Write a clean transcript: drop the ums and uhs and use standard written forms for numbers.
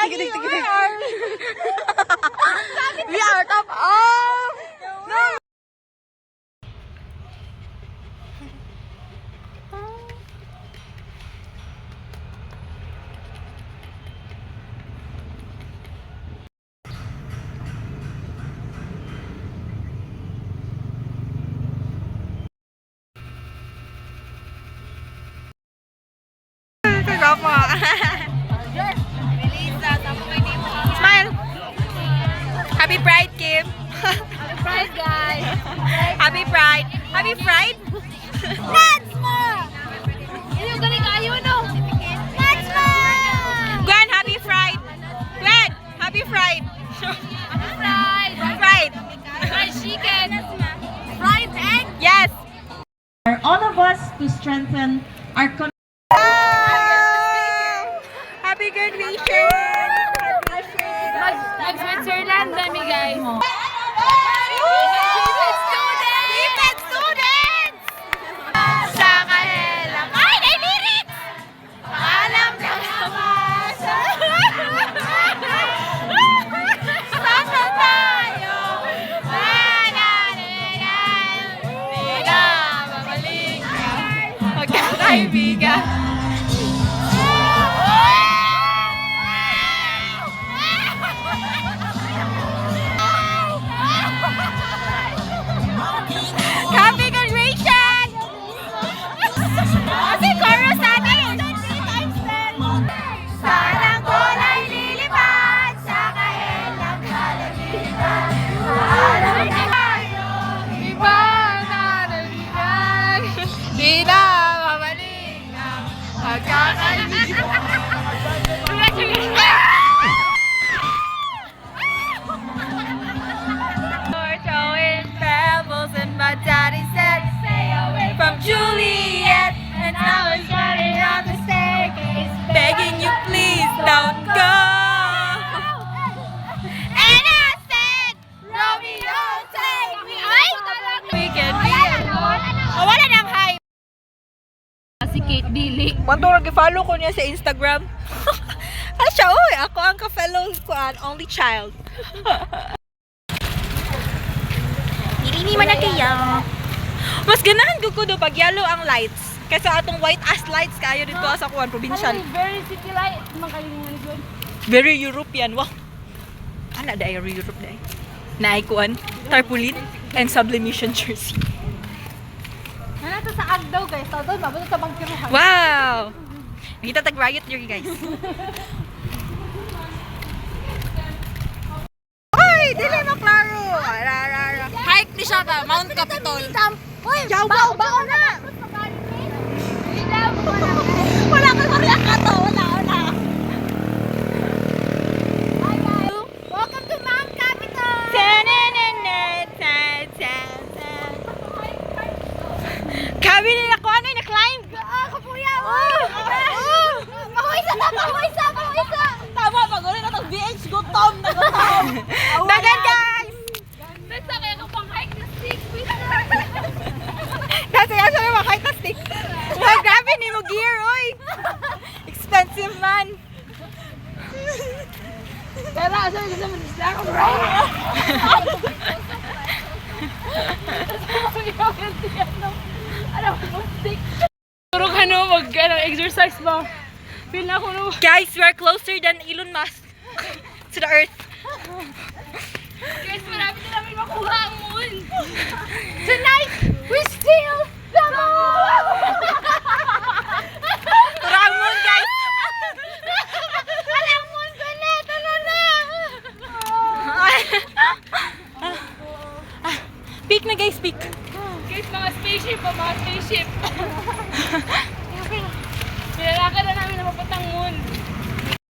Daddy, we are top off. No. Smile. Happy Pride, Kim. Happy Pride, guys. Happy Pride. Happy Pride. Let's more. Yung galing kayo, no? Let's more. Gwen, happy Pride. Gwen, happy Pride. Happy Pride. Pride. Fried chicken. Fried egg. Yes. For all of us to strengthen our Happy graduation. Mag-Switzerland kami, guys. David students! Sa kahelang. Ay, may lyrics! Paalam ng kabasa. Sasa tayo. Di na babalik. Magkakaibigan. Happy graduation! Kasi chorus natin! Sarang kulay lilipad sa kahelang kalamitan. Alam tayo, iba na nalihan. Di na mabalik ang pagkakaibigan. We're throwing pebbles and my daddy said stay away from Juliet. And I was running on the staircase begging you please don't go. And I said Romeo take me. Ay! We can be alone. Oh, wala nang hype. Si Kate Dili. Panturo, follow ko niya sa Instagram. Ano siya? Uy, ako ang ka-fellow ko, an only child. Hindi man na kaya. Mas ganahan ko do pag yellow ang lights. Kaysa atong white ass lights kayo dito sa kuwan, provincial. Very city light. Makalingan yun. Very European. Wow. Ana da Europe na naikuan, tarpaulin, and sublimation jersey. Ano to sa Agdaw, guys? Tawag mabot sa bangkiruhan. Wow! Nakita tag-riot here, guys. Ay! Dili mo klaro! Hike ni siya ka, Mount Capitol. Yaw, bao na! Wala ka mariyak ka to! Wala. Welcome to Mount Capitol! Kami nila ko ano yung na-climb? Kapuya! Pahuisa! Tama, pag-uli na itong BH gutom na gutom. Dagan, guys! Basta kaya ka pang hike na stick. Kasi may mga kahit na stick. Ay, grabe ni mo gear, oy! Expensive man. Pero asa yung gusto mo isla ko, bro? Ano mo stick? Turo ka no, mag-exercise ba? Feel na ako no. Guys, we are closer than Elon Musk to the earth. Guys, marami na namin makuha ang moon. Tonight, we steal the moon! Turang moon, guys! Alam moon ko na! Talo na! Peak na, guys, peak. Guys, mga spaceship pa, mga spaceship. Pinalaka na namin na mapatang moon.